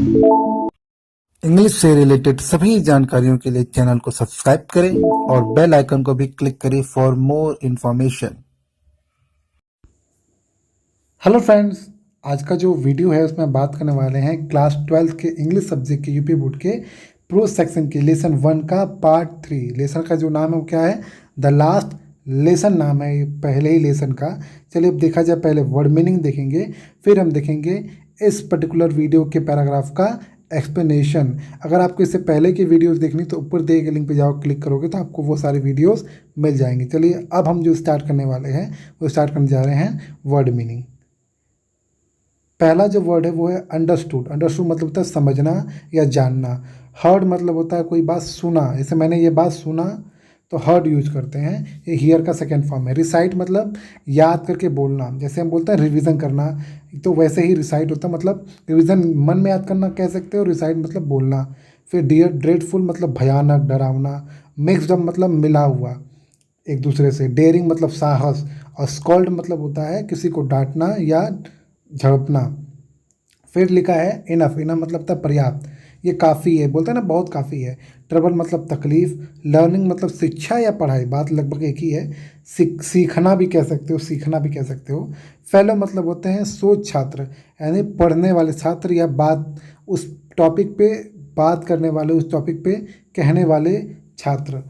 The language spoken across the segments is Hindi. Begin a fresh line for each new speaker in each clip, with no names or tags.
इंग्लिश से रिलेटेड सभी जानकारियों के लिए चैनल को सब्सक्राइब करें और बेल आइकन को भी क्लिक करें for more information.
Hello friends, आज का जो वीडियो है उसमें बात करने वाले हैं क्लास 12 के इंग्लिश सब्जेक्ट के यूपी बोर्ड के प्रोज सेक्शन के लेसन 1 का पार्ट 3। लेसन का जो नाम है वो क्या है? द लास्ट लेसन नाम है ये पहले ही लेसन का। चलिए अब देखा जाए, पहले वर्ड मीनिंग देखेंगे, फिर हम देखेंगे इस पर्टिकुलर वीडियो के पैराग्राफ का एक्सप्लेनेशन। अगर आपको इससे पहले की वीडियोस देखनी तो ऊपर दिए गए लिंक पे जाओ, क्लिक करोगे तो आपको वो सारी वीडियोस मिल जाएंगी। चलिए अब हम जो स्टार्ट करने वाले हैं वो स्टार्ट करने जा रहे हैं वर्ड मीनिंग। पहला जो वर्ड है वो है अंडरस्टूड। अंडरस्टूड मतलब होता है समझना या जानना। हर्ड मतलब होता है कोई बात सुना, जैसे मैंने ये बात सुना तो हर्ड यूज करते हैं, ये हियर का सेकेंड फॉर्म है। रिसाइट मतलब याद करके बोलना, जैसे हम बोलते हैं रिवीजन करना, तो वैसे ही रिसाइट होता है, मतलब रिवीजन मन में याद करना कह सकते हो, रिसाइट मतलब बोलना। फिर डियर ड्रेडफुल मतलब भयानक डरावना। मिक्सड अप मतलब मिला हुआ एक दूसरे से। डेयरिंग मतलब साहस। और स्कॉल्ड मतलब होता है किसी को डांटना या झड़पना। फिर लिखा है इनफ। इनफ मतलब था पर्याप्त, ये काफ़ी है, बोलते हैं ना बहुत काफ़ी है। ट्रबल मतलब तकलीफ। लर्निंग मतलब शिक्षा या पढ़ाई, बात लगभग एक ही है। सीखना भी कह सकते हो, सीखना भी कह सकते हो। फेलो मतलब होते हैं शोध छात्र, यानी पढ़ने वाले छात्र या बात उस टॉपिक पे बात करने वाले, उस टॉपिक पे कहने वाले छात्र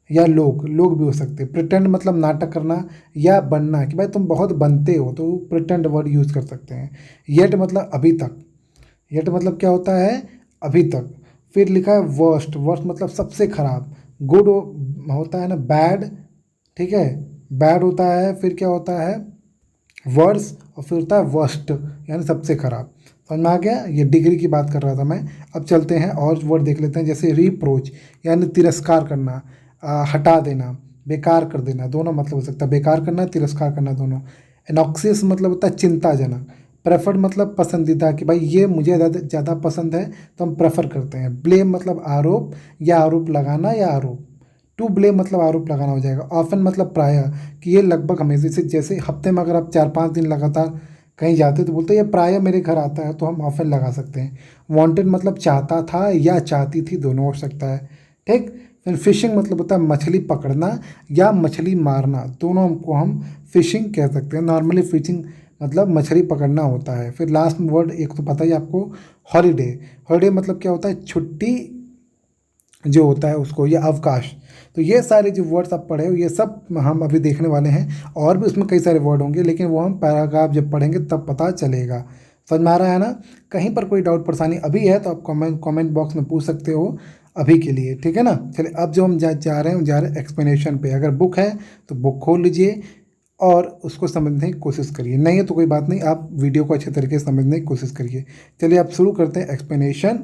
या लोग लोग भी हो सकते हैं। प्रिटेंड मतलब नाटक करना या बनना, कि भाई तुम बहुत बनते हो, तो प्रिटेंड वर्ड यूज़ कर सकते हैं। येट मतलब अभी तक। येट मतलब क्या होता है? अभी तक। फिर लिखा है वर्स्ट। वर्स्ट मतलब सबसे खराब। गुड होता है ना बैड, ठीक है, बैड होता है। फिर क्या होता है? वर्स। और फिर होता है वर्स्ट, यानी सबसे खराब। समझ में आ गया? ये डिग्री की बात कर रहा था मैं। अब चलते हैं और वर्ड देख लेते हैं, जैसे रिप्रोच यानी तिरस्कार करना, हटा देना, बेकार कर देना, दोनों मतलब हो सकता है, बेकार करना तिरस्कार करना दोनों। एनॉक्सियस मतलब होता है चिंताजनक। प्रेफर्ड मतलब पसंदीदा, कि भाई ये मुझे ज़्यादा पसंद है तो हम प्रेफर करते हैं। ब्लेम मतलब आरोप या आरोप लगाना या आरोप। टू ब्लेम मतलब आरोप लगाना हो जाएगा। ऑफन मतलब प्रायः, कि ये लगभग हमेशा से, जैसे हफ्ते में अगर आप 4-5 दिन लगातार कहीं जाते तो बोलते हैं ये प्रायः मेरे घर आता है, तो हम ऑफन लगा सकते हैं। वांटेड मतलब चाहता था या चाहती थी, दोनों हो सकता है, ठीक। फिर फिशिंग मतलब होता है मछली पकड़ना या मछली मारना, दोनों को हम फिशिंग कह सकते हैं। नॉर्मली फिशिंग मतलब मछली पकड़ना होता है। फिर लास्ट वर्ड एक तो पता ही आपको, हॉलीडे। हॉलीडे मतलब क्या होता है? छुट्टी जो होता है उसको, या अवकाश। तो ये सारे जो वर्ड्स आप पढ़े हो ये सब हम अभी देखने वाले हैं, और भी उसमें कई सारे वर्ड होंगे, लेकिन वो हम पैराग्राफ जब पढ़ेंगे तब पता चलेगा। समझ में आ रहा है ना? कहीं पर कोई डाउट परेशानी अभी है तो आप कमेंट बॉक्स में पूछ सकते हो अभी के लिए, ठीक है ना। चलिए अब जो हम जा रहे हैं, जा रहे हैं एक्सप्लेनेशन पे। अगर बुक है तो बुक खोल लीजिए और उसको समझने की कोशिश करिए, नहीं है तो कोई बात नहीं, आप वीडियो को अच्छे तरीके से समझने की कोशिश करिए। चलिए आप शुरू करते हैं एक्सप्लेनेशन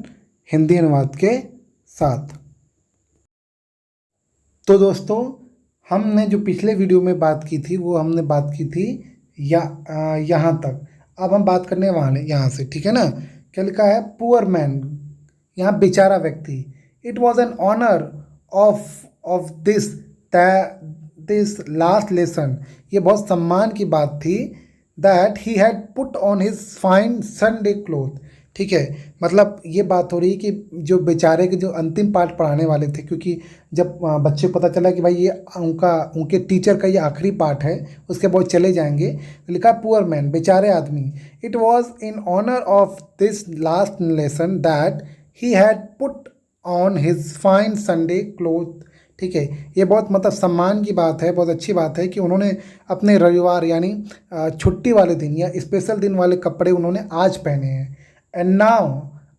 हिंदी अनुवाद के साथ। तो दोस्तों, हमने जो पिछले वीडियो में बात की थी वो हमने बात की थी यहाँ तक। अब हम बात करने वाले यहाँ से, ठीक है ना। क्या लिखा है? पुअर मैन, यहाँ बेचारा व्यक्ति। It was an honour of this last lesson, ये बहुत सम्मान की बात थी। That he had put on his fine Sunday cloth, ठीक है। मतलब ये बात हो रही है कि जो बेचारे के जो अंतिम पाठ पढ़ाने वाले थे, क्योंकि जब बच्चे को पता चला कि भाई ये उनके टीचर का ये आखिरी पाठ है, उसके बाद चले जाएंगे, तो लिखा पुअर मैन, बेचारे आदमी। It was in honour of this last lesson that he had put on his fine Sunday cloth, ठीक है। ये बहुत मतलब सम्मान की बात है, बहुत अच्छी बात है कि उन्होंने अपने रविवार यानी छुट्टी वाले दिन या स्पेशल दिन वाले कपड़े उन्होंने आज पहने हैं। And now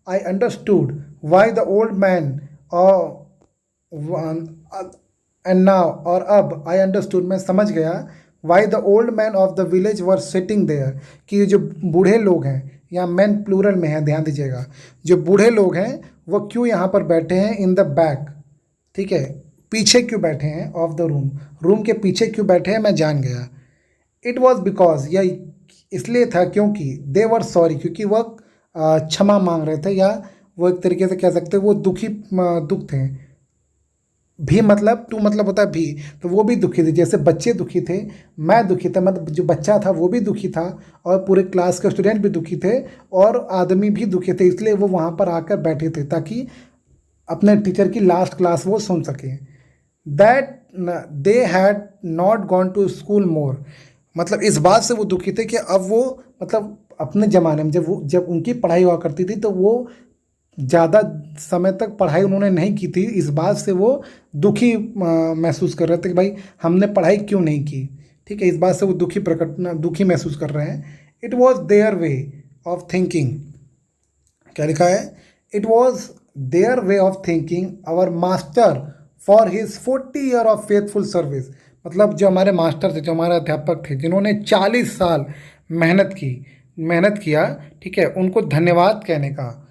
I understood why the old man, and now और अब, आई अंडरस्टूड मैं समझ गया, why the old man of the village were sitting there, कि ये जो बूढ़े लोग हैं, यहाँ मैन प्लूरल में है, ध्यान दीजिएगा, जो बूढ़े लोग हैं वो क्यों यहाँ पर बैठे हैं इन द बैक, ठीक है, पीछे क्यों बैठे हैं ऑफ द रूम, रूम के पीछे क्यों बैठे हैं मैं जान गया। इट वॉज बिकॉज, या इसलिए था क्योंकि, दे वर सॉरी, क्योंकि वह क्षमा मांग रहे थे, या वो एक तरीके से कह सकते हैं वो दुख थे। भी मतलब टू मतलब होता है भी, तो वो भी दुखी थे। जैसे बच्चे दुखी थे, मैं दुखी था, मतलब जो बच्चा था वो भी दुखी था, और पूरे क्लास के स्टूडेंट भी दुखी थे, और आदमी भी दुखी थे। इसलिए वो वहाँ पर आकर बैठे थे ताकि अपने टीचर की लास्ट क्लास वो सुन सकें। That they had not gone to school more, मतलब इस बात से वो दुखी थे कि अब वो, मतलब अपने ज़माने में जब उनकी पढ़ाई हुआ करती थी तो वो ज़्यादा समय तक पढ़ाई उन्होंने नहीं की थी। इस बात से वो दुखी महसूस कर रहे थे कि भाई हमने पढ़ाई क्यों नहीं की। ठीक है, इस बात से वो दुखी महसूस कर रहे हैं। It was their way of thinking, क्या लिखा है, it was their way of thinking our master for his 40 year of faithful service, मतलब जो हमारे मास्टर थे, जो हमारे अध्यापक थे, जिन्होंने 40 साल मेहनत किया, ठीक है, उनको धन्यवाद कहने का,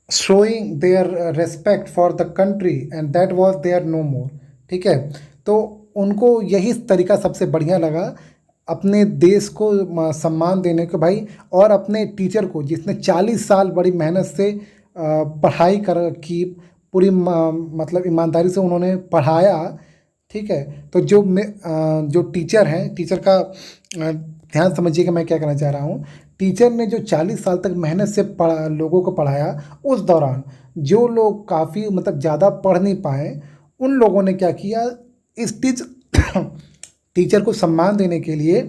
showing their respect for the country and that was there no more. ठीक है, तो उनको यही तरीका सबसे बढ़िया लगा अपने देश को सम्मान देने को भाई, और अपने टीचर को जिसने 40 साल बड़ी मेहनत से पढ़ाई कर की, पूरी मतलब ईमानदारी से उन्होंने पढ़ाया। ठीक है, तो जो टीचर हैं, टीचर का ध्यान समझिएगा मैं क्या कहना चाह रहा हूँ। टीचर ने जो 40 साल तक मेहनत से लोगों को पढ़ाया, उस दौरान जो लोग काफ़ी मतलब ज़्यादा पढ़ नहीं पाए, उन लोगों ने क्या किया, इस टीचर को सम्मान देने के लिए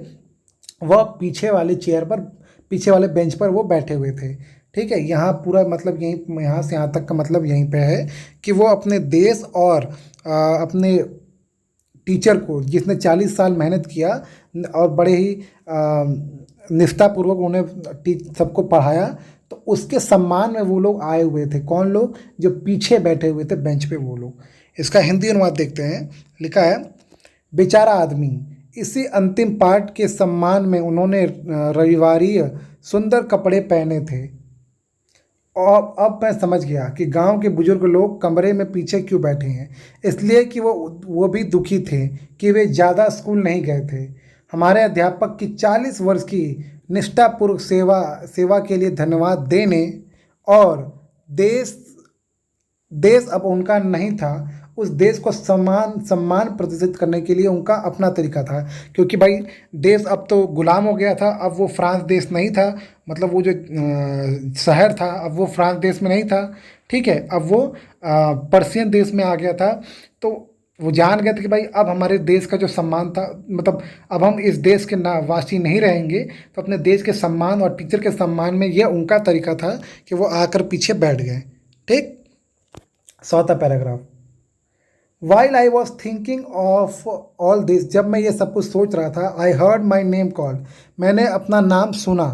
वह पीछे वाले बेंच पर वो बैठे हुए थे। ठीक है, यहाँ पूरा मतलब यहीं, यहाँ से यहाँ तक का मतलब यहीं पे है कि वो अपने देश और अपने टीचर को, जिसने 40 साल मेहनत किया और बड़े ही निष्ठापूर्वक उन्हें सबको पढ़ाया, तो उसके सम्मान में वो लोग आए हुए थे। कौन लोग? जो पीछे बैठे हुए थे बेंच पे, वो लोग। इसका हिंदी अनुवाद देखते हैं। लिखा है, बेचारा आदमी, इसी अंतिम पाठ के सम्मान में उन्होंने रविवारीय सुंदर कपड़े पहने थे। और अब मैं समझ गया कि गांव के बुजुर्ग लोग कमरे में पीछे क्यों बैठे हैं। इसलिए कि वो भी दुखी थे कि वे ज़्यादा स्कूल नहीं गए थे। हमारे अध्यापक की 40 वर्ष की निष्ठापूर्वक सेवा के लिए धन्यवाद देने, और देश देश अब उनका नहीं था, उस देश को सम्मान प्रदर्शित करने के लिए उनका अपना तरीका था। क्योंकि भाई देश अब तो गुलाम हो गया था, अब वो फ्रांस देश नहीं था, मतलब वो जो शहर था अब वो फ्रांस देश में नहीं था। ठीक है, अब वो पर्शियन देश में आ गया था। तो वो जान गए थे कि भाई अब हमारे देश का जो सम्मान था, मतलब अब हम इस देश के वासी नहीं रहेंगे, तो अपने देश के सम्मान और टीचर के सम्मान में यह उनका तरीका था कि वो आकर पीछे बैठ गए। ठीक, 100वां paragraph. While I was thinking of all this, जब मैं ये सब कुछ सोच रहा था, I heard my name called, मैंने अपना नाम सुना,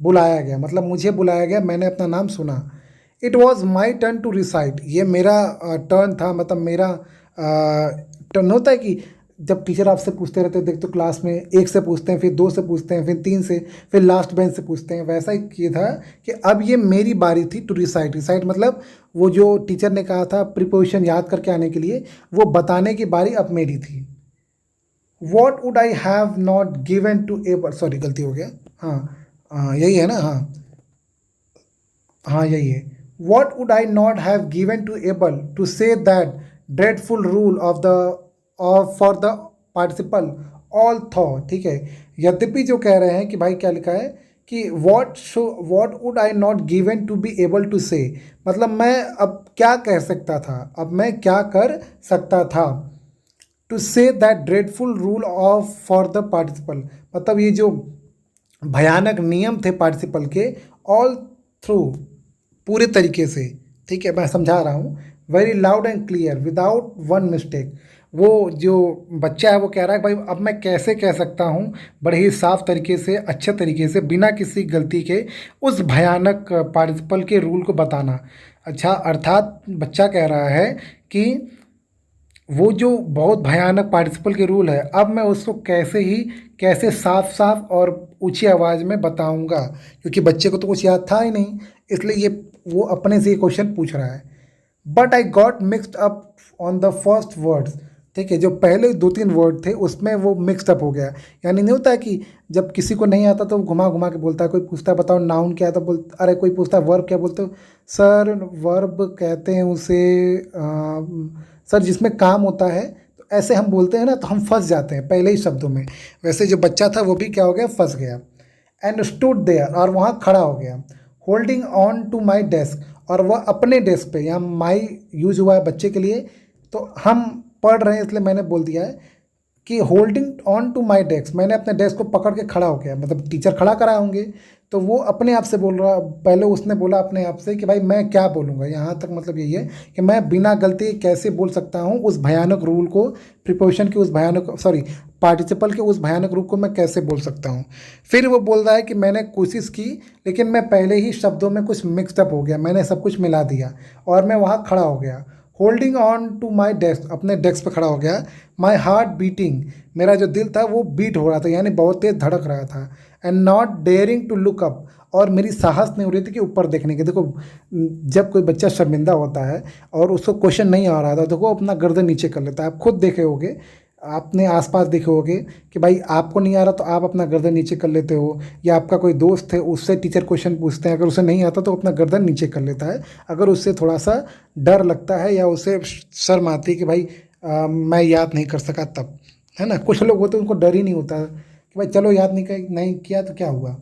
बुलाया गया, मतलब मुझे बुलाया गया, मैंने अपना नाम सुना। It was my turn to recite, ये मेरा टर्न था, मतलब मेरा टर्न होता है कि जब टीचर आपसे पूछते रहते हैं, देख तो क्लास में 1 से पूछते हैं, फिर 2 से पूछते हैं, फिर 3 से, फिर लास्ट बेंच से पूछते हैं, वैसा ही ये था कि अब ये मेरी बारी थी टू रिसाइट। रिसाइट मतलब वो जो टीचर ने कहा था प्रीपोजिशन याद करके आने के लिए, वो बताने की बारी अब मेरी थी। What would I have not given to able, sorry गलती हो गया, हाँ यही है ना, हाँ यही है। What would I not have given to able to say that dreadful rule for the participle although. ठीक है, यद्यपि जो कह रहे हैं कि भाई क्या लिखा है कि what would I not given to be able to say, मतलब मैं अब क्या कह सकता था, अब मैं क्या कर सकता था। To say that dreadful rule for the participle, मतलब ये जो भयानक नियम थे पार्टिसिपल के, ऑल थ्रू, पूरे तरीके से। ठीक है, मैं समझा रहा हूँ, very loud and clear without one mistake. वो जो बच्चा है वो कह रहा है भाई अब मैं कैसे कह सकता हूँ बड़े ही साफ तरीके से, अच्छे तरीके से, बिना किसी गलती के उस भयानक पार्टिसिपल के रूल को बताना। अच्छा, अर्थात बच्चा कह रहा है कि वो जो बहुत भयानक पार्टिसिपल के रूल है, अब मैं उसको कैसे साफ साफ और ऊंची आवाज़ में बताऊंगा, क्योंकि बच्चे को तो कुछ याद था ही नहीं, इसलिए ये वो अपने से ये क्वेश्चन पूछ रहा है। But I got mixed up on the first words, ठीक है, जो पहले 2-3 वर्ड थे उसमें वो मिक्सड अप हो गया। यानी नहीं होता है कि जब किसी को नहीं आता तो वो घुमा घुमा के बोलता है, कोई पूछता है बताओ नाउन क्या है तो बोल, अरे कोई पूछता है वर्ब क्या बोलते हो, सर वर्ब कहते हैं उसे सर जिसमें काम होता है, तो ऐसे हम बोलते हैं ना, तो हम फंस जाते हैं पहले ही शब्दों में। वैसे जो बच्चा था वो भी क्या हो गया, फंस गया। एंड स्टूड देयर, और वहाँ खड़ा हो गया। Holding on to my desk, और वह अपने डेस्क पे, यहाँ माई यूज हुआ है बच्चे के लिए, तो हम पढ़ रहे हैं इसलिए मैंने बोल दिया है कि holding on to my desk, मैंने अपने डेस्क को पकड़ के खड़ा हो गया, मतलब टीचर खड़ा कराए होंगे तो वो अपने आप से बोल रहा, पहले उसने बोला अपने आप से कि भाई मैं क्या बोलूँगा, यहाँ तक मतलब यही है कि मैं बिना गलती कैसे बोल सकता हूँ उस भयानक रूल को, प्रिपोजिशन के उस भयानक, सॉरी पार्टिसिपल के उस भयानक रूप को मैं कैसे बोल सकता हूँ। फिर वो बोल रहा है कि मैंने कोशिश की लेकिन मैं पहले ही शब्दों में कुछ मिक्सड अप हो गया, मैंने सब कुछ मिला दिया और मैं वहाँ खड़ा हो गया। Holding on to my desk, अपने डेस्क पे खड़ा हो गया। माई हार्ट बीटिंग, मेरा जो दिल था वो बीट हो रहा था, यानी बहुत तेज धड़क रहा था। And not daring to look up, और मेरी साहस नहीं हो रही थी कि ऊपर देखने की। देखो जब कोई बच्चा शर्मिंदा होता है और उसको क्वेश्चन नहीं आ रहा था तो वो अपना गर्दन नीचे कर लेता है। आप खुद देखे होगे, आपने आसपास देखे होगे कि भाई आपको नहीं आ रहा तो आप अपना गर्दन नीचे कर लेते हो, या आपका कोई दोस्त है उससे टीचर क्वेश्चन पूछते हैं, अगर उसे नहीं आता तो अपना गर्दन नीचे कर लेता है, अगर उससे थोड़ा सा डर लगता है या उसे शर्म आती है कि भाई मैं याद नहीं कर सका तब, है ना। कुछ लोग होते हैं उनको डर ही नहीं होता कि भाई चलो याद नहीं किया तो क्या हुआ।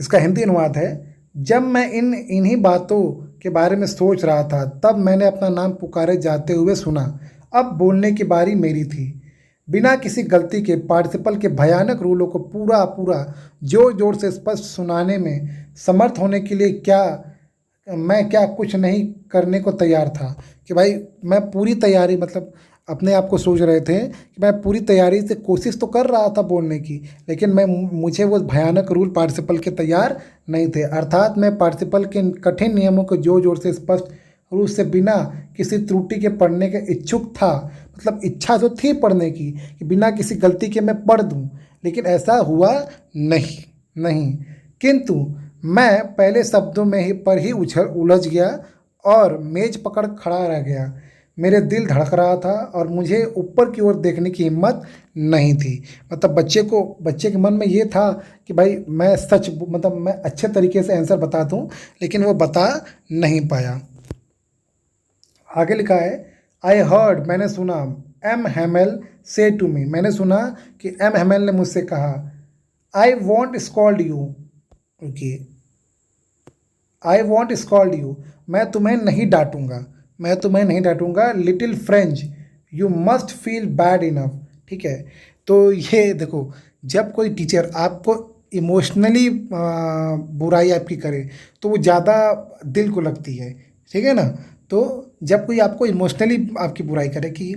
इसका हिंदी अनुवाद है, जब मैं इन्हीं बातों के बारे में सोच रहा था तब मैंने अपना नाम पुकारे जाते हुए सुना। अब बोलने की बारी मेरी थी। बिना किसी गलती के पार्टिसिपल के भयानक रूलों को पूरा पूरा जोर जोर से स्पष्ट सुनाने में समर्थ होने के लिए मैं क्या कुछ नहीं करने को तैयार था। कि भाई मैं पूरी तैयारी, मतलब अपने आप को सोच रहे थे कि मैं पूरी तैयारी से कोशिश तो कर रहा था बोलने की, लेकिन मुझे वो भयानक रूल पार्टिसिपल के तैयार नहीं थे। अर्थात मैं पार्टिसिपल के कठिन नियमों को जोर जोर से स्पष्ट रूप से बिना किसी त्रुटि के पढ़ने के इच्छुक था। मतलब इच्छा तो थी पढ़ने की कि बिना किसी गलती के मैं पढ़ दूं, लेकिन ऐसा हुआ नहीं। किंतु मैं पहले शब्दों में ही पर ही उलझ गया और मेज पकड़ खड़ा रह गया। मेरे दिल धड़क रहा था और मुझे ऊपर की ओर देखने की हिम्मत नहीं थी। मतलब बच्चे के मन में ये था कि भाई मैं मतलब मैं अच्छे तरीके से आंसर बता दूं, लेकिन वो बता नहीं पाया। आगे लिखा है, आई हर्ड, मैंने सुना, M Hamel say to me, मैंने सुना कि एम हेमेल ने मुझसे कहा, I won't scold you, okay, I won't scold you, मैं तुम्हें नहीं डांटूंगा, little French you must feel bad enough. ठीक है, तो ये देखो, जब कोई टीचर आपको इमोशनली बुराई आपकी करे तो वो ज़्यादा दिल को लगती है, ठीक है ना। तो जब कोई आपको इमोशनली आपकी बुराई करे कि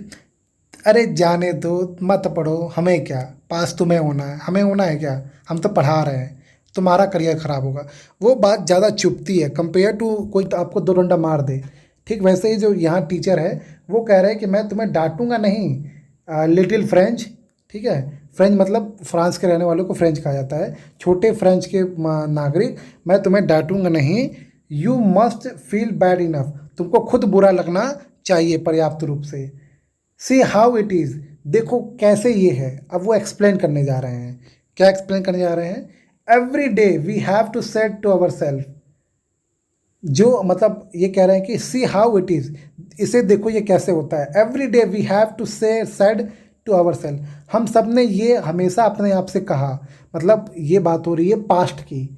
अरे जाने दो, मत पढ़ो, हमें क्या, पास तुम्हें होना है, हमें होना है क्या, हम तो पढ़ा रहे हैं, तुम्हारा करियर ख़राब होगा, वो बात ज़्यादा चुभती है कंपेयर टू कोई आपको 2 डंडा मार दे। ठीक वैसे ही जो यहाँ टीचर है वो कह रहे हैं कि मैं तुम्हें डांटूंगा नहीं, लिटिल फ्रेंच। ठीक है, फ्रेंच मतलब फ्रांस के रहने वालों को फ्रेंच कहा जाता है, छोटे फ्रेंच के नागरिक, मैं तुम्हें डांटूंगा नहीं, you must feel bad enough, तुमको खुद बुरा लगना चाहिए पर्याप्त रूप से। सी हाउ इट इज़, देखो कैसे ये है। अब वो एक्सप्लेन करने जा रहे हैं, क्या एक्सप्लेन करने जा रहे हैं, every day we have to set to our self, जो मतलब ये कह रहे हैं कि सी हाउ इट इज़, इसे देखो ये कैसे होता है। Every day we have to said to our self, हम सब ने ये हमेशा अपने आप से कहा, मतलब ये बात हो रही है पास्ट की।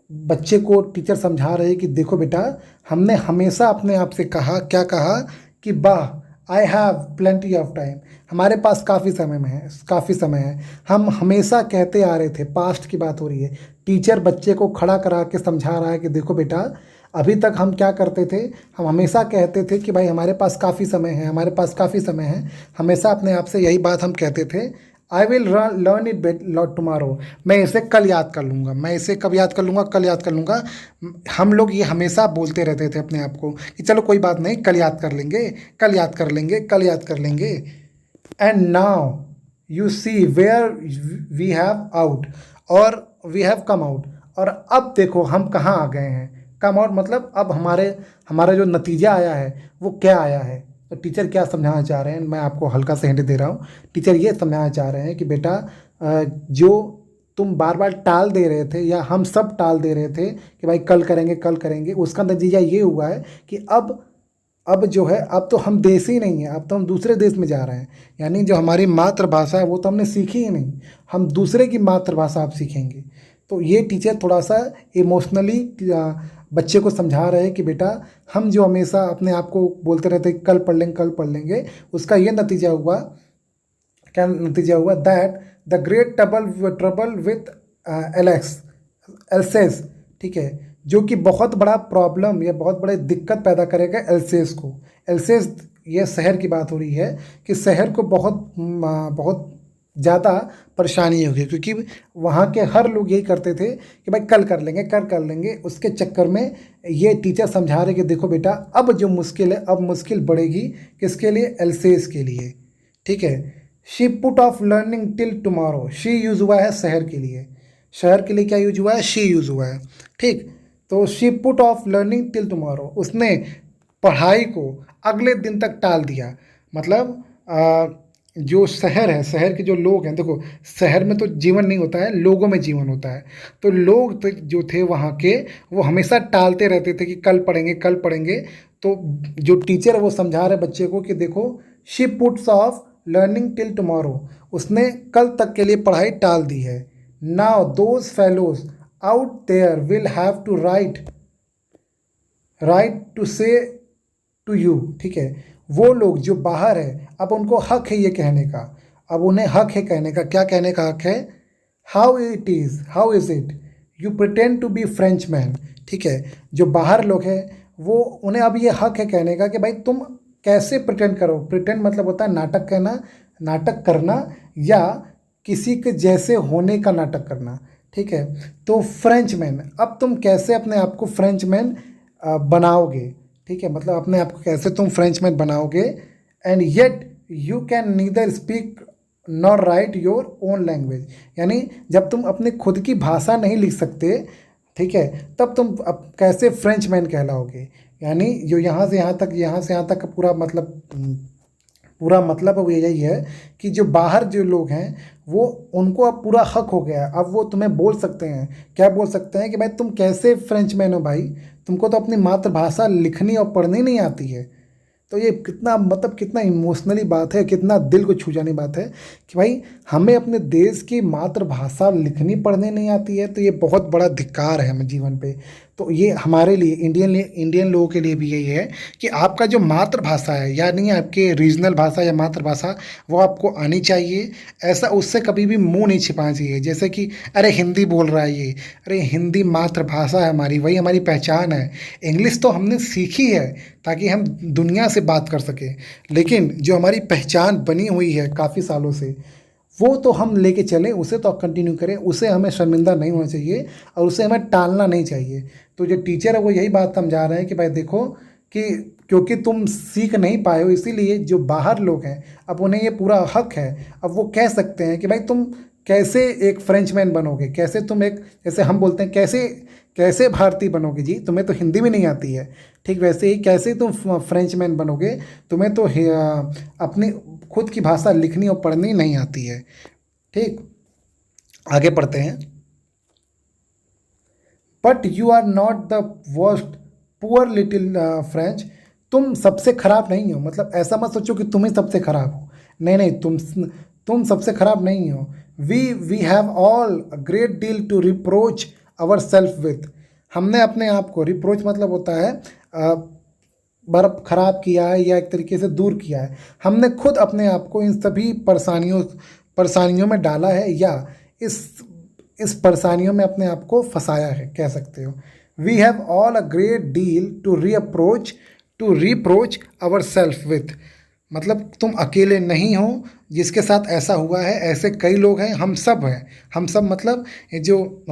बच्चे को टीचर समझा रहे हैं कि देखो बेटा, हमने हमेशा अपने आप से कहा, क्या कहा कि वाह, I have plenty of time, हमारे पास काफ़ी समय है। हम हमेशा कहते आ रहे थे, पास्ट की बात हो रही है। टीचर बच्चे को खड़ा करा के समझा रहा है कि देखो बेटा, अभी तक हम क्या करते थे, हम हमेशा कहते थे कि भाई हमारे पास काफ़ी समय है, हमेशा अपने आप से यही बात हम कहते थे। I will learn it tomorrow, मैं इसे कल याद कर लूँगा, मैं इसे कब याद कर लूँगा, कल याद कर लूँगा। हम लोग ये हमेशा बोलते रहते थे अपने आप को कि चलो कोई बात नहीं, कल याद कर लेंगे। And now you see where we have out, और वी हैव कम आउट, और अब देखो हम कहाँ आ गए हैं। कम आउट मतलब अब हमारा जो नतीजा आया है वो क्या आया है, तो टीचर क्या समझाना चाह रहे हैं, मैं आपको हल्का सा हिंट दे रहा हूँ। टीचर ये समझाना चाह रहे हैं कि बेटा जो तुम बार बार टाल दे रहे थे या हम सब टाल दे रहे थे कि भाई कल करेंगे, उसका नतीजा ये हुआ है कि अब जो है, अब तो हम देश ही नहीं है, अब तो हम दूसरे देश में जा रहे हैं। यानी जो हमारी मातृभाषा है वो तो हमने सीखी ही नहीं, हम दूसरे की मातृभाषा अब सीखेंगे। तो ये टीचर थोड़ा सा इमोशनली बच्चे को समझा रहे हैं कि बेटा हम जो हमेशा अपने आप को बोलते रहते कल पढ़ लेंगे, उसका ये नतीजा हुआ, क्या नतीजा हुआ, that the great trouble with Alex else's, ठीक है, जो कि बहुत बड़ा प्रॉब्लम या बहुत बड़े दिक्कत पैदा करेगा एल्सेस को। एल्सेस, ये शहर की बात हो रही है कि शहर को बहुत ज़्यादा परेशानी होगी, क्योंकि वहाँ के हर लोग यही करते थे कि भाई कल कर लेंगे। उसके चक्कर में ये टीचर समझा रहे कि देखो बेटा अब जो मुश्किल है, अब मुश्किल बढ़ेगी किसके लिए, एल्सेस के लिए, ठीक है। She put off learning till tomorrow, she use हुआ है शहर के लिए, शहर के लिए क्या यूज हुआ है, शी यूज हुआ है, ठीक। तो she put off learning till tomorrow, उसने पढ़ाई को अगले दिन तक टाल दिया। मतलब जो शहर है, शहर के जो लोग हैं, देखो शहर में तो जीवन नहीं होता है, लोगों में जीवन होता है। तो लोग तो जो थे वहाँ के, वो हमेशा टालते रहते थे कि कल पढ़ेंगे। तो जो टीचर है वो समझा रहे बच्चे को कि देखो she puts off learning till tomorrow, उसने कल तक के लिए पढ़ाई टाल दी है। Now those fellows out there will have to right to say to you, ठीक है। वो लोग जो बाहर है, अब उनको हक है ये कहने का, अब उन्हें हक है कहने का, क्या कहने का हक है, how is it you pretend to be French man, ठीक है। जो बाहर लोग हैं वो, उन्हें अब ये हक है कहने का कि भाई तुम कैसे प्रिटेंड करो। प्रिटेंड मतलब होता है नाटक करना या किसी के जैसे होने का नाटक करना, ठीक है। तो फ्रेंच मैन, अब तुम कैसे अपने आप को फ्रेंच मैन बनाओगे, ठीक है, मतलब अपने आप को कैसे तुम फ्रेंच मैन बनाओगे। And yet you can neither speak nor right your own language, यानी जब तुम अपनी खुद की भाषा नहीं लिख सकते, ठीक है, तब तुम अब कैसे फ्रेंच मैन कहलाओगे। यानी जो यहाँ से यहाँ तक का पूरा मतलब अब यही है कि जो बाहर जो लोग हैं वो, उनको अब पूरा हक हो गया। अब वो तुम्हें बोल सकते हैं, क्या बोल सकते हैं कि भाई तुम कैसे फ्रेंच मैन हो, भाई तुमको तो अपनी मातृभाषा लिखनी और पढ़नी नहीं आती है। तो ये कितना इमोशनली बात है, कितना दिल को छू जाने बात है कि भाई हमें अपने देश की मातृभाषा लिखनी पढ़नी नहीं आती है। तो ये बहुत बड़ा धिक्कार है हमें जीवन पे। तो ये हमारे लिए इंडियन लोगों के लिए भी यही है कि आपका जो मातृभाषा है, यानी आपके रीजनल भाषा या मातृभाषा, वो आपको आनी चाहिए। ऐसा उससे कभी भी मुंह नहीं छिपाना चाहिए, जैसे कि अरे हिंदी बोल रहा है ये, अरे हिंदी मातृभाषा है हमारी, वही हमारी पहचान है। इंग्लिश तो हमने सीखी है ताकि हम दुनिया से बात कर सकें, लेकिन जो हमारी पहचान बनी हुई है काफ़ी सालों से, वो तो हम लेके चलें, उसे तो कंटिन्यू करें, उसे हमें शर्मिंदा नहीं होना चाहिए और उसे हमें टालना नहीं चाहिए। तो जो टीचर है वो यही बात समझा रहे हैं कि भाई देखो कि क्योंकि तुम सीख नहीं पाए हो, इसीलिए जो बाहर लोग हैं अब उन्हें ये पूरा हक है। अब वो कह सकते हैं कि भाई तुम कैसे एक फ्रेंचमैन बनोगे, कैसे तुम एक, जैसे हम बोलते हैं कैसे भारतीय बनोगे जी, तुम्हें तो हिंदी भी नहीं आती है, ठीक वैसे ही कैसे तुम फ्रेंचमैन बनोगे, तुम्हें तो अपनी खुद की भाषा लिखनी और पढ़नी नहीं आती है, ठीक। आगे पढ़ते हैं। But you are not the worst poor little French, तुम सबसे खराब नहीं हो, मतलब ऐसा मत सोचो कि तुम ही सबसे खराब हो, नहीं, तुम सबसे खराब नहीं हो। We have all a great deal to reproach our self with, हमने अपने आप को, रिप्रोच मतलब होता है बर्फ खराब किया है या एक तरीके से दूर किया है, हमने खुद अपने आप को इन सभी परेशानियों में डाला है, या इस परेशानियों में अपने आप को फंसाया है, कह सकते हो। We have all a great deal to reproach our self with, मतलब तुम अकेले नहीं हो जिसके साथ ऐसा हुआ है, ऐसे कई लोग हैं, हम सब हैं, हम सब मतलब ये जो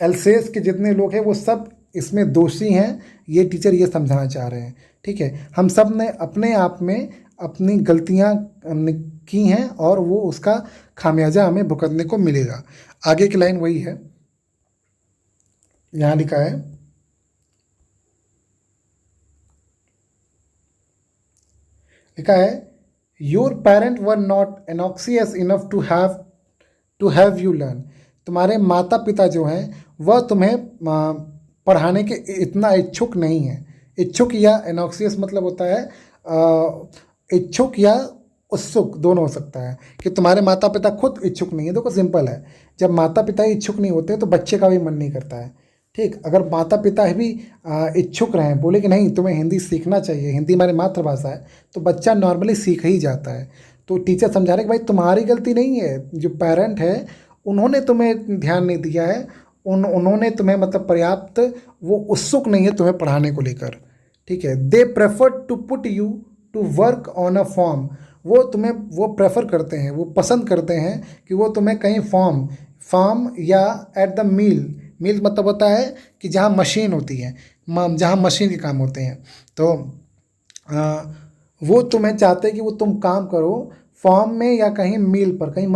एल्सेस के जितने लोग हैं वो सब इसमें दोषी हैं, ये टीचर ये समझाना चाह रहे हैं, ठीक है। हम सब ने अपने आप में अपनी गलतियां की हैं और वो उसका खामियाजा हमें भुगतने को मिलेगा। आगे की लाइन वही है, यहाँ लिखा है लिखा है your parent were not anxious enough to have you learn. तुम्हारे माता पिता जो हैं वह तुम्हें पढ़ाने के इतना इच्छुक नहीं है। इच्छुक या एनॉक्सियस मतलब होता है इच्छुक या उत्सुक, दोनों हो सकता है कि तुम्हारे माता पिता खुद इच्छुक नहीं है। देखो सिंपल है, जब माता पिता ही इच्छुक नहीं होते तो बच्चे का भी मन नहीं करता है। ठीक, अगर माता पिता भी इच्छुक रहें, बोले कि नहीं तुम्हें हिंदी सीखना चाहिए, हिंदी हमारी मातृभाषा है, तो बच्चा नॉर्मली सीख ही जाता है। तो टीचर समझा रहे कि भाई तुम्हारी गलती नहीं है, जो पेरेंट है उन्होंने तुम्हें ध्यान नहीं दिया है, उन्होंने तुम्हें मतलब पर्याप्त वो उत्सुक नहीं है तुम्हें पढ़ाने को लेकर। ठीक है, they prefer to put you to work on a form. वो प्रेफर करते हैं, वो पसंद करते हैं कि वो तुम्हें कहीं फार्म या एट द मिल मतलब होता है कि जहाँ मशीन होती है, जहाँ मशीन के काम होते हैं। तो वो तुम्हें चाहते हैं कि वो तुम काम करो फॉर्म में या कहीं मिल पर, कहीं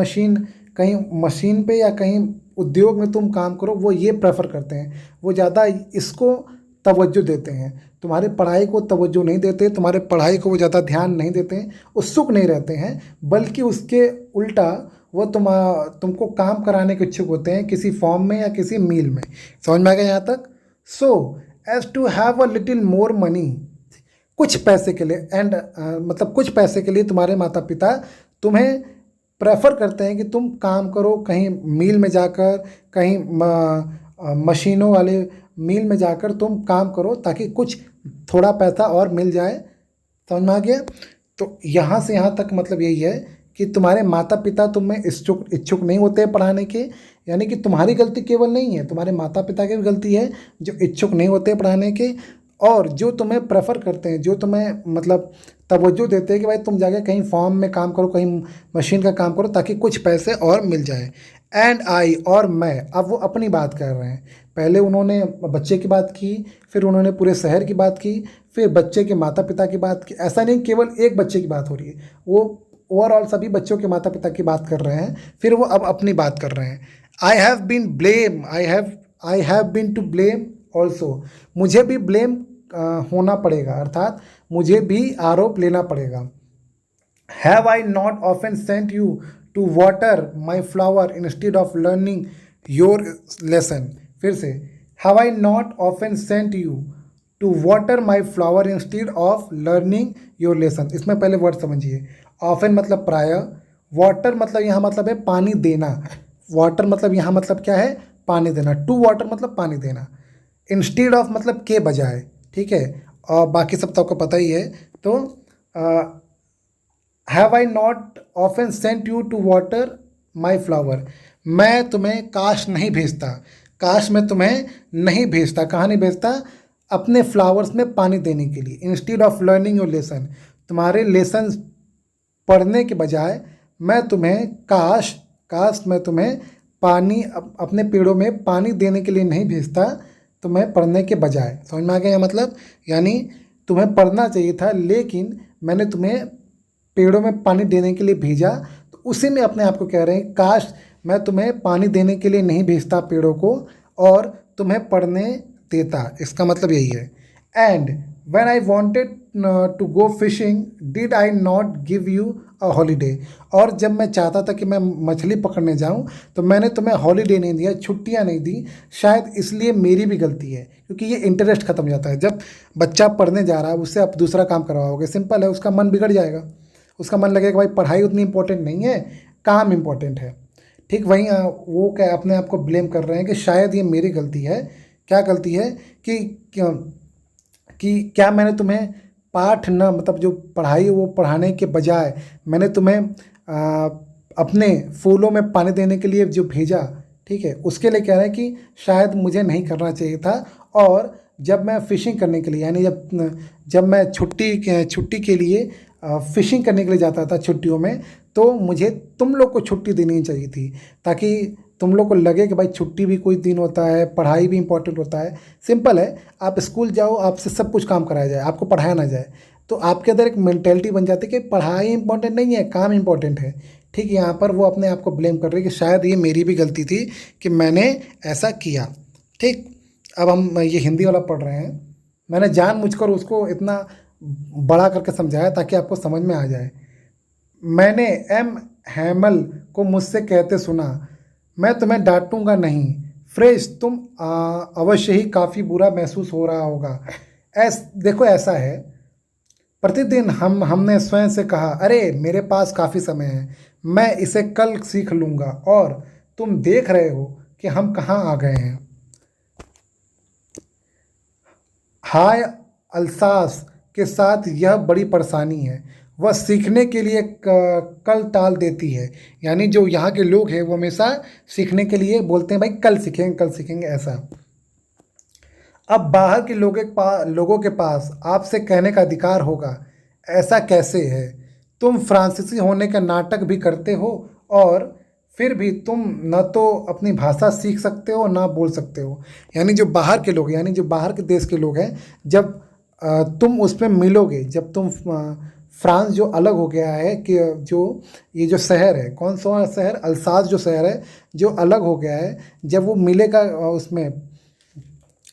मशीन पे या कहीं उद्योग में तुम काम करो। वो ये प्रेफर करते हैं, वो ज़्यादा इसको तवज्जो देते हैं। तुम्हारी पढ़ाई को तवज्जो नहीं देते, तुम्हारे पढ़ाई को वो ज़्यादा ध्यान नहीं देते हैं, उत्सुक नहीं रहते हैं, बल्कि उसके उल्टा वो तुमको काम कराने के इच्छुक होते हैं किसी फॉर्म में या किसी मील में। समझ में आ गया यहाँ तक? So as to have a little more money, कुछ पैसे के लिए मतलब कुछ पैसे के लिए तुम्हारे माता पिता तुम्हें प्रेफर करते हैं कि तुम काम करो कहीं मील में जाकर, कहीं मशीनों वाले मील में जाकर तुम काम करो ताकि कुछ थोड़ा पैसा और मिल जाए। समझ में आ गया? तो यहाँ से यहाँ तक मतलब यही है कि तुम्हारे माता पिता तुम्हें इच्छुक नहीं होते पढ़ाने के, यानी कि तुम्हारी गलती केवल नहीं है, तुम्हारे माता पिता की भी गलती है जो इच्छुक नहीं होते पढ़ाने के, और जो तुम्हें प्रेफर करते हैं, जो तुम्हें मतलब तवज्जो देते हैं कि भाई तुम जाके कहीं फॉर्म में काम करो, कहीं मशीन का काम करो ताकि कुछ पैसे और मिल जाए। एंड आई, और मैं, अब वो अपनी बात कर रहे हैं। पहले उन्होंने बच्चे की बात की, फिर उन्होंने पूरे शहर की बात की, फिर बच्चे के माता पिता की बात की। ऐसा नहीं केवल एक बच्चे की बात हो रही है, वो ओवरऑल सभी बच्चों के माता पिता की बात कर रहे हैं, फिर वो अब अपनी बात कर रहे हैं। I have been to blame also. मुझे भी ब्लेम होना पड़ेगा, अर्थात मुझे भी आरोप लेना पड़ेगा। Have I not often sent you to water my flower instead of learning your lesson. फिर से, have I not often sent you to water my flower instead of learning your lesson. इसमें पहले वर्ड समझिए। ऑफन मतलब प्राय, वाटर मतलब यहाँ मतलब है पानी देना। वाटर मतलब यहाँ मतलब क्या है? पानी देना। टू वाटर मतलब पानी देना। इंस्टेड ऑफ मतलब के बजाय, ठीक है, और बाकी सब तो आपको पता ही है। तो have I not often sent you to water my flower. मैं तुम्हें काश नहीं भेजता, काश मैं तुम्हें नहीं भेजता। कहाँ नहीं भेजता? अपने फ्लावर्स में पानी देने के लिए। Instead of learning your lesson, तुम्हारे लेसन पढ़ने के बजाय मैं तुम्हें काश मैं तुम्हें पानी अपने पेड़ों में पानी देने के लिए नहीं भेजता, तुम्हें पढ़ने के बजाय। समझ में आ गया मतलब? यानी तुम्हें पढ़ना चाहिए था लेकिन मैंने तुम्हें पेड़ों में पानी देने के लिए भेजा। तो उसी में अपने आप को कह रहे हैं काश मैं तुम्हें पानी देने के लिए नहीं भेजता पेड़ों को और तुम्हें पढ़ने देता। इसका मतलब यही है। And when I wanted to go fishing did I not give you a holiday. और जब मैं चाहता था कि मैं मछली पकड़ने जाऊं तो मैंने तुम्हें हॉलीडे नहीं दिया, छुट्टियां नहीं दी। शायद इसलिए मेरी भी गलती है, क्योंकि ये इंटरेस्ट खत्म हो जाता है। जब बच्चा पढ़ने जा रहा है उससे आप दूसरा काम करवाओगे, सिंपल है, उसका मन बिगड़ जाएगा। उसका मन लगेगा भाई पढ़ाई उतनी इंपॉर्टेंट नहीं है, काम इंपॉर्टेंट है। ठीक वहीं वो क्या अपने आप को ब्लेम कर रहे हैं कि शायद ये मेरी गलती है। क्या गलती है? कि क्या मैंने तुम्हें पाठ न मतलब जो पढ़ाई है वो पढ़ाने के बजाय मैंने तुम्हें अपने फूलों में पानी देने के लिए जो भेजा, ठीक है, उसके लिए कह रहे हैं कि शायद मुझे नहीं करना चाहिए था। और जब मैं फ़िशिंग करने के लिए यानी जब मैं छुट्टी के लिए फ़िशिंग करने के लिए जाता था छुट्टियों में, तो मुझे तुम लोग को छुट्टी देनी चाहिए थी ताकि तुम लोग को लगे कि भाई छुट्टी भी कोई दिन होता है, पढ़ाई भी इंपॉर्टेंट होता है। सिंपल है, आप स्कूल जाओ, आपसे सब कुछ काम कराया जाए, आपको पढ़ाया ना जाए, तो आपके अंदर एक मेंटेलिटी बन जाती है कि पढ़ाई इंपॉर्टेंट नहीं है, काम इंपॉर्टेंट है। ठीक, यहाँ पर वो अपने आप को ब्लेम कर रहे हैं कि शायद ये मेरी भी गलती थी कि मैंने ऐसा किया। ठीक, अब हम ये हिंदी वाला पढ़ रहे हैं। मैंने जानबूझकर उसको इतना बड़ा करके समझाया ताकि आपको समझ में आ जाए। मैंने एम हैमल को मुझसे कहते सुना, मैं तुम्हें डांटूंगा नहीं। फ्रेश, तुम अवश्य ही काफ़ी बुरा महसूस हो रहा होगा। देखो ऐसा है, प्रतिदिन हमने स्वयं से कहा, अरे मेरे पास काफ़ी समय है, मैं इसे कल सीख लूँगा, और तुम देख रहे हो कि हम कहाँ आ गए हैं। हाय अल्सास के साथ यह बड़ी परेशानी है, वह सीखने के लिए कल टाल देती है। यानी जो यहाँ के लोग हैं वो हमेशा सीखने के लिए बोलते हैं, भाई कल सीखेंगे ऐसा। अब बाहर के लोगों के पास आपसे कहने का अधिकार होगा। ऐसा कैसे है? तुम फ्रांसीसी होने का नाटक भी करते हो, और फिर भी तुम न तो अपनी भाषा सीख सकते हो ना बोल सकते हो। यानी जो बाहर के लोग, यानी जो बाहर के देश के लोग हैं, जब तुम उसमें मिलोगे, जब तुम फ्रांस जो अलग हो गया है, कि जो ये जो शहर है, कौन सा शहर, अल्सास जो शहर है जो अलग हो गया है, जब वो मिलेगा उसमें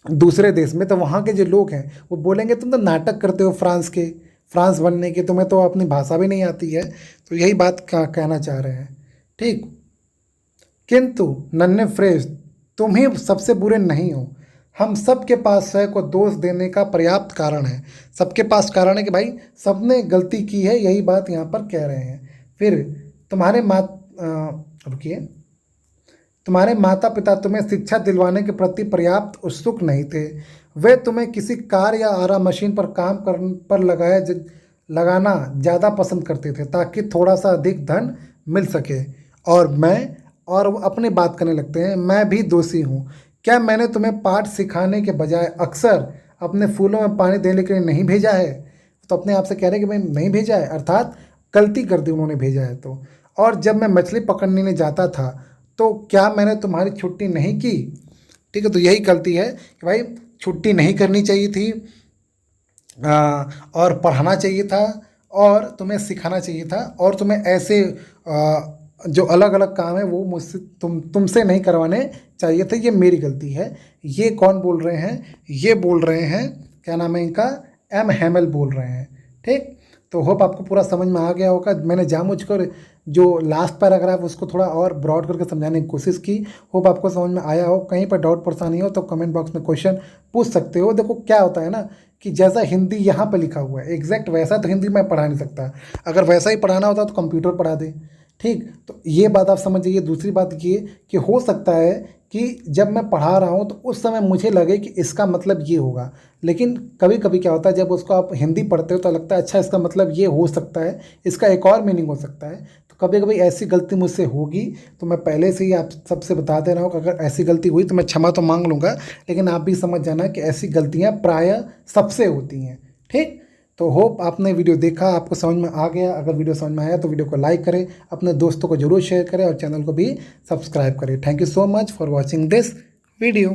दूसरे देश में, तो वहाँ के जो लोग हैं वो बोलेंगे तुम तो नाटक करते हो फ्रांस बनने के, तुम्हें तो अपनी भाषा भी नहीं आती है। तो यही बात कहना चाह रहे हैं, ठीक। किंतु नन्हे फ्रेश, तुम ही सबसे बुरे नहीं हो। हम सबके पास स्वयं को दोष देने का पर्याप्त कारण है। सबके पास कारण है कि भाई सबने गलती की है, यही बात यहाँ पर कह रहे हैं। फिर तुम्हारे माता पिता तुम्हें शिक्षा दिलवाने के प्रति पर्याप्त उत्सुक नहीं थे। वे तुम्हें किसी कार या आरा मशीन पर काम पर लगाना ज़्यादा पसंद करते थे, ताकि थोड़ा सा अधिक धन मिल सके। और वो अपनी बात करने लगते हैं, मैं भी दोषी हूँ। क्या मैंने तुम्हें पाठ सिखाने के बजाय अक्सर अपने फूलों में पानी देने के लिए नहीं भेजा है? तो अपने आप से कह रहे हैं कि मैं नहीं भेजा है, अर्थात गलती कर दी उन्होंने भेजा है तो। और जब मैं मछली पकड़ने जाता था तो क्या मैंने तुम्हारी छुट्टी नहीं की? ठीक है, तो यही गलती है कि भाई छुट्टी नहीं करनी चाहिए थी, और पढ़ाना चाहिए था, और तुम्हें सिखाना चाहिए था, और तुम्हें ऐसे जो अलग अलग काम है वो मुझसे तुमसे नहीं करवाने चाहिए थे। ये मेरी गलती है। ये कौन बोल रहे हैं? ये बोल रहे हैं, क्या नाम है इनका, एम हैमल बोल रहे हैं, ठीक। तो होप आपको पूरा समझ में आ गया होगा। मैंने जानबूझकर जो लास्ट पैराग्राफ उसको थोड़ा और ब्रॉड करके समझाने की कोशिश की। होप आपको समझ में आया हो। कहीं पर डाउट परेशानी हो तो कमेंट बॉक्स में क्वेश्चन पूछ सकते हो। देखो क्या होता है ना, कि जैसा हिंदी यहाँ पे लिखा हुआ है एग्जैक्ट वैसा तो हिंदी मैं पढ़ा नहीं सकता। अगर वैसा ही पढ़ाना होता तो कंप्यूटर पढ़ा दे, ठीक। तो ये बात आप समझ जाइए। दूसरी बात ये कि हो सकता है कि जब मैं पढ़ा रहा हूँ तो उस समय मुझे लगे कि इसका मतलब ये होगा, लेकिन कभी कभी क्या होता है जब उसको आप हिंदी पढ़ते हो तो लगता है अच्छा इसका मतलब ये हो सकता है, इसका एक और मीनिंग हो सकता है। तो कभी कभी ऐसी गलती मुझसे होगी, तो मैं पहले से ही आप सबसे बता दे रहा हूँ कि अगर ऐसी गलती हुई तो मैं क्षमा तो मांग लूँगा, लेकिन आप भी समझ जाना कि ऐसी गलतियाँ प्रायः सबसे होती हैं, ठीक। तो होप आपने वीडियो देखा, आपको समझ में आ गया। अगर वीडियो समझ में आया तो वीडियो को लाइक करें, अपने दोस्तों को जरूर शेयर करें, और चैनल को भी सब्सक्राइब करें। Thank you so much for watching this video.